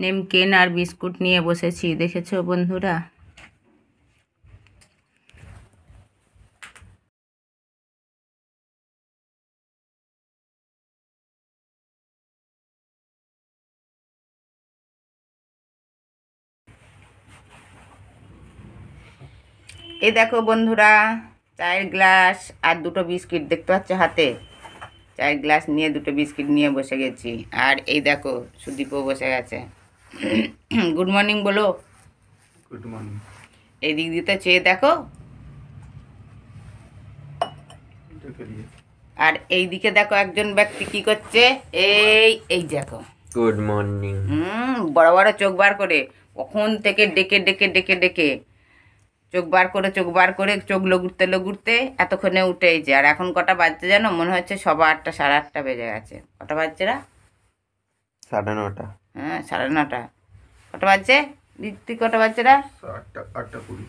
নেমকেন আর biscuit নিয়ে বসেছি, দেখেছো বন্ধুরা? এই দেখো বন্ধুরা, চায়ের গ্লাস আর দুটো বিস্কিট দেখতে পাচ্ছ হাতে। চায়ের গ্লাস নিয়ে দুটো বিস্কিট নিয়ে বসে গেছি। আর এই দেখো সুদীপও বসে গেছে। গুড মর্নিং বলো। Good morning. এই দিক দিতে চেয়ে দেখো। আর এই দিকে দেখো একজন ব্যক্তি কি করছে। এই দেখো। Good morning. বড় বড় চোখ বার করে কখন থেকে ডেকে ডেকে ডেকে ডেকে চোখ বার করে চোখ লগুড়তে এতক্ষণে উঠেইছে। আর এখন কটা বাজছে জানো? মনে হচ্ছে 8:15 8:30 বেজে গেছে। কটা বাজছে রা? 9:30। হ্যাঁ 9:30। কটা বাজছে দিদি? কটা বাজছে রা? 8:20।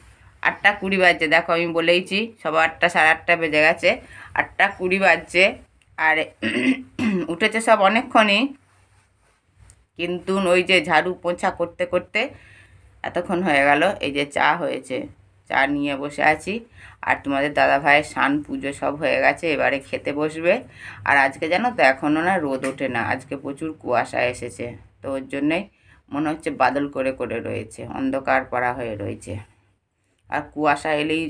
8:20 বাজছে। দেখো আমি বলেইছি 8:15 8:30 বেজে গেছে। 8:20 বাজছে। আর উঠেছে সব অনেকক্ষণই, কিন্তু ওই যে ঝাড়ু পোছা করতে করতে এতক্ষণ হয়ে গেল। এই যে চা হয়েছে, চা নিয়ে বসে আছি। আর তোমাদের দাদা ভাইয়ের স্নান পুজো সব হয়ে গেছে, এবারে খেতে বসবে। আর আজকে জানো তো এখনও না রোদ ওঠে না, আজকে প্রচুর কুয়াশা এসেছে। তো ওর জন্যেই মনে হচ্ছে বাদল করে করে রয়েছে, অন্ধকার করা হয়ে রয়েছে। আর কুয়াশা এলেই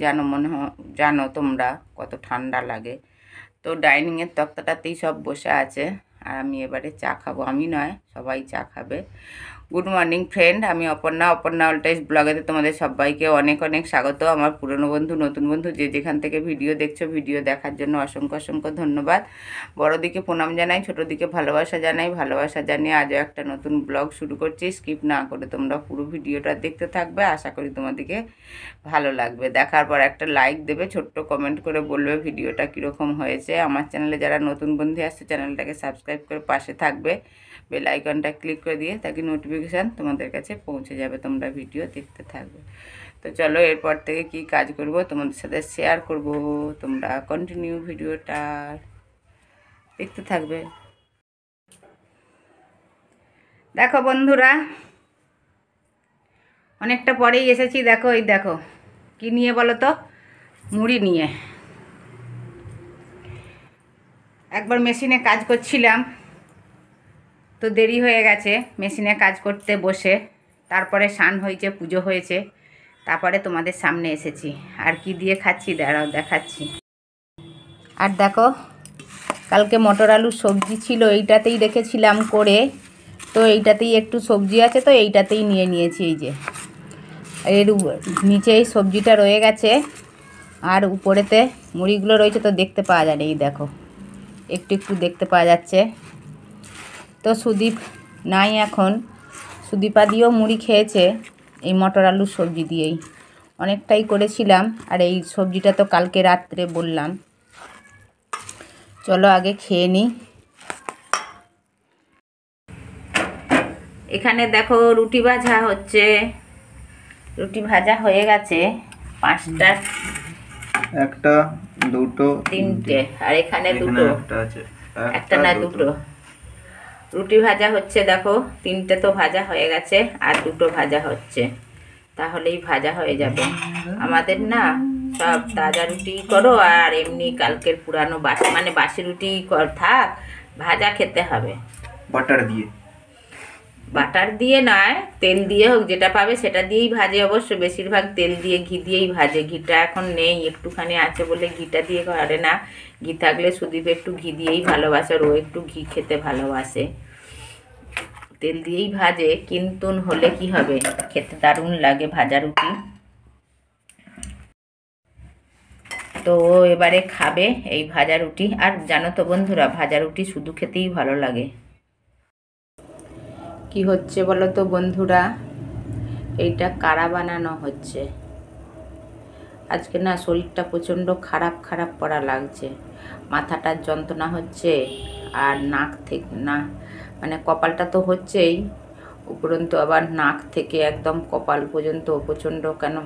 জানো তোমরা কত ঠান্ডা লাগে। তো ডাইনিংয়ের তক্তাটাতেই সব বসে আছে। আর আমি এবারে চা খাবো, আমি নয় সবাই চা খাবে। গুড মর্নিং ফ্রেন্ড, আমি অপর্ণা অলটাইজ ব্লগেতে তোমাদের সবাইকে অনেক অনেক স্বাগত। আমার পুরনো বন্ধু নতুন বন্ধু যে যেখান থেকে ভিডিও দেখছো, ভিডিও দেখার জন্য অসংখ্য অসংখ্য ধন্যবাদ। বড়দিকে প্রণাম জানাই, ছোটোদিকে ভালোবাসা জানাই। ভালোবাসা জানিয়ে আজও একটা নতুন ব্লগ শুরু করছি। স্কিপ না করে তোমরা পুরো ভিডিওটা দেখতে থাকবে, আশা করি তোমাদেরকে ভালো লাগবে। দেখার পর একটা লাইক দেবে, ছোট্ট কমেন্ট করে বলবে ভিডিওটা কীরকম হয়েছে। আমার চ্যানেলে যারা নতুন বন্ধু আসছে চ্যানেলটাকে সাবস্ক্রাইব করে পাশে থাকবে, বেল আইকনটা ক্লিক করে দিয়ে তাকে নোটিফিকেশান তোমাদের কাছে পৌঁছে যাবে, তোমরা ভিডিও দেখতে থাকবে। তো চলো এরপর থেকে কি কাজ করব তোমাদের সাথে শেয়ার করব, তোমরা কন্টিনিউ ভিডিওটা দেখতে থাকবে। দেখো বন্ধুরা, অনেকটা পরেই এসেছি। দেখো এই দেখো কি নিয়ে বলো তো? মুড়ি নিয়ে। একবার মেশিনে কাজ করছিলাম, তো দেরি হয়ে গেছে মেশিনে কাজ করতে বসে। তারপরে স্নান হয়েছে, পুজো হয়েছে, তারপরে তোমাদের সামনে এসেছি। আর কি দিয়ে খাচ্ছি দাঁড়াও দেখাচ্ছি। আর দেখো কালকে মটর আলুর সবজি ছিল, এইটাতেই রেখেছিলাম করে। তো এইটাতেই একটু সবজি আছে, তো এইটাতেই নিয়ে নিয়েছি। এই যে এর নিচেই সবজিটা রয়ে গেছে, আর উপরেতে মুড়িগুলো রয়েছে, তো দেখতে পাওয়া যায় না। এই দেখো একটু একটু দেখতে পাওয়া যাচ্ছে। তো সুদীপ নাই এখন, সুদীপা দিয়েও মুড়ি খেয়েছে এই মটর আলুর সবজি দিয়েই। অনেকটাই করেছিলাম, আর এই সবজিটা তো কালকে রাত্রে বললাম। চলো আগে খেয়ে নিই। এখানে দেখো রুটি ভাজা হচ্ছে, রুটি ভাজা হয়ে গেছে 5টা, একটা দুটো তিনটে, আর এখানে দুটো, একটা না দুটো রুটি ভাজা হচ্ছে। দেখো 3টে তো ভাজা হয়ে গেছে, আর দুটো ভাজা হচ্ছে, তাহলেই ভাজা হয়ে যাবে। আমাদের না সব তাজা রুটি করো, আর এমনি কালকের পুরানো বাসি রুটি থাক, ভাজা খেতে হবে। বাটার দিয়ে নয়, তেল দিয়ে হোক, যেটা পাবে সেটা দিয়েই ভাজে। অবশ্য বেশিরভাগ তেল দিয়ে ঘি দিয়েই ভাজে। ঘিটা এখন নেই, একটুখানি আছে বলে ঘিটা দিয়ে করে না। ঘি থাকলে সুদীপ একটু ঘি দিয়েই ভালোবাসে, ও একটু ঘি খেতে ভালোবাসে। তেল দিয়েই ভাজে, কিন্তু হলে কি হবে, খেতে দারুণ লাগে ভাজা রুটি। তো এবারে খাবে এই ভাজা রুটি। আর জানো তো বন্ধুরা, ভাজা রুটি শুধু খেতেই ভালো লাগে। কি হচ্ছে বলো তো বন্ধুরা, এইটা কারা বানানো হচ্ছে। আজকে না শরীরটা প্রচণ্ড খারাপ করা লাগছে, মাথাটার যন্ত্রণা হচ্ছে, আর নাক থেকে না মানে কপালটা তো হচ্ছেই, উপরন্তু আবার নাক থেকে একদম কপাল পর্যন্ত প্রচণ্ড কেন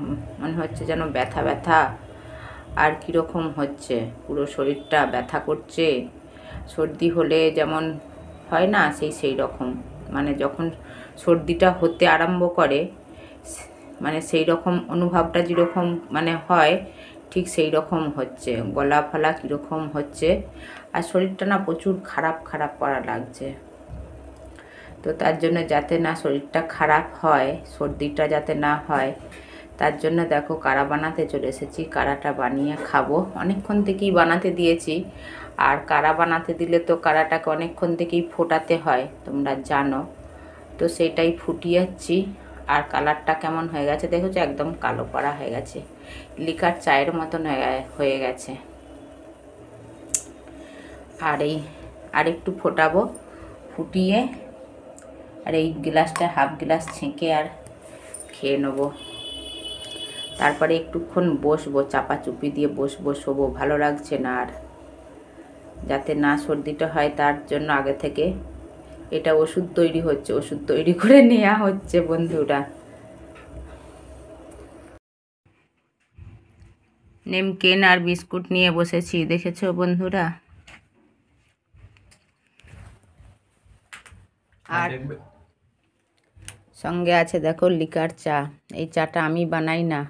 মনে হচ্ছে যেন ব্যথা ব্যথা। আর কীরকম হচ্ছে, পুরো শরীরটা ব্যথা করছে। সর্দি হলে যেমন হয় না, সেই রকম, মানে যখন সর্দিটা হতে আরম্ভ করে, মানে সেই রকম অনুভবটা যেরকম মানে হয় ঠিক সেই রকম হচ্ছে, গলা ফলা কীরকম হচ্ছে, আর শরীরটা না প্রচুর খারাপ খারাপ করা লাগছে। তো তার জন্য যাতে না শরীরটা খারাপ হয়, সর্দিটা যাতে না হয়, তার জন্য দেখো কাড়া বানাতে চলে এসেছি। কাড়াটা বানিয়ে খাবো, অনেকক্ষণ থেকেই বানাতে দিয়েছি। আর কাড়া বানাতে দিলে তো কাড়াটাকে অনেকক্ষণ থেকেই ফোটাতে হয়, তোমরা জানো। তো সেটাই ফুটিয়েছি। আর কালারটা কেমন হয়ে গেছে দেখেছো, একদম কালো পাড়া হয়ে গেছে, লিকার চায়ের মতন হয়ে গেছে। আর একটু ফোটাবো, ফুটিয়ে আর এই গ্লাসটা হাফ গ্লাস ছেঁকে আর খেয়ে নেবো। তারপরে একটুক্ষণ বসবো, চাপা চুপি দিয়ে বসবো, শোবো, ভালো লাগছে না আর। যাতে না সর্দিটা হয় তার জন্য আগে থেকে এটা ওষুধ তৈরি হচ্ছে, ওষুধ তৈরি করে নেওয়া হচ্ছে বন্ধুরা। নেমকেন আর বিস্কুট নিয়ে বসেছি, দেখেছো বন্ধুরা। আর সঙ্গে আছে দেখো লিকার চা। এই চাটা আমি বানাই না,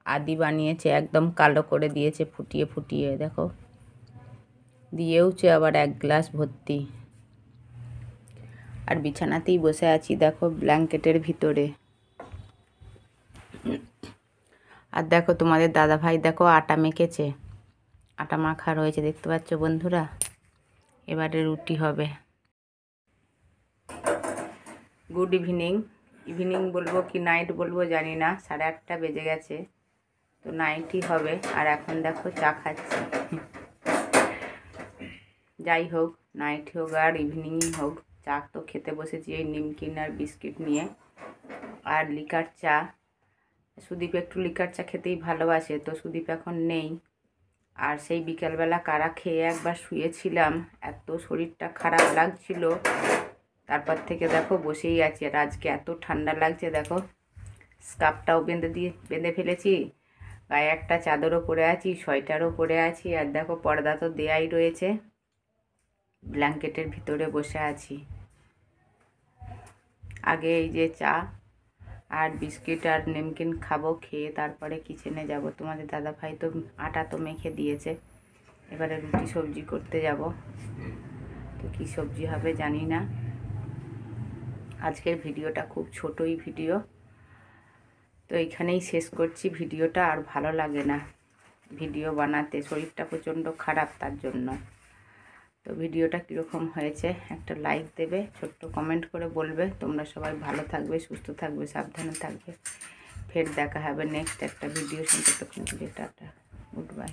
আদি বানিয়েছে, একদম কালো করে দিয়েছে ফুটিয়ে ফুটিয়ে, দেখো দিয়েওছে আবার এক গ্লাস ভর্তি। আর বিছানাতেই বসে আছি দেখো, ব্ল্যাঙ্কেটের ভিতরে। আর দেখো তোমাদের দাদা ভাই দেখো আটা মেখেছে, আটা মাখা রয়েছে, দেখতে পাচ্ছ বন্ধুরা। এবারে রুটি হবে। গুড ইভিনিং, ইভিনিং বলবো কি নাইট বলবো জানি না, 8:30 বেজে গেছে, তো নাইটই হবে। আর এখন দেখো চা খাচ্ছি। যাই হোক, নাইট হোক আর ইভিনিংই হোক, চা তো খেতে বসেছি এই নিমকিন আর বিস্কিট নিয়ে আর লিকার চা। সুদীপ একটু লিকার চা খেতেই ভালোবাসে, তো সুদীপ এখন নেই। আর সেই বিকালবেলা কাড়া খেয়ে একবার শুয়েছিলাম, এত শরীরটা খারাপ লাগছিল, তারপর থেকে দেখো বসেই আছি। আর আজকে এত ঠান্ডা লাগছে দেখো, স্কার্ফটাও বেঁধে ফেলেছি, গায়ে একটা চাদরও পরে আছি, সোয়েটারও পরে আছি। আর দেখো পর্দা তো দেয়াই রয়েছে, ব্ল্যাঙ্কেটের ভিতরে বসে আছি। আগে এই যে চা আর বিস্কিট আর নিমকিন খাবো, খেয়ে তারপরে কিচেনে যাব। তোমাদের দাদা ভাই তো আটা তো মেখে দিয়েছে, এবারে রুটি সবজি করতে যাব। তো কী সবজি হবে জানি না। আজকের ভিডিওটা খুব ছোটই ভিডিও, তো এইখানেই শেষ করছি ভিডিওটা। আর ভালো লাগে না ভিডিও বানাতে, শরীরটা প্রচণ্ড খারাপ তার জন্য। তো ভিডিওটা কীরকম হয়েছে একটা লাইক দেবে, ছোট্ট কমেন্ট করে বলবে। তোমরা সবাই ভালো থাকবে, সুস্থ থাকবে, সাবধানে থাকবে। ফের দেখা হবে নেক্সট একটা ভিডিও। শুনতে টাটা, গুড বাই।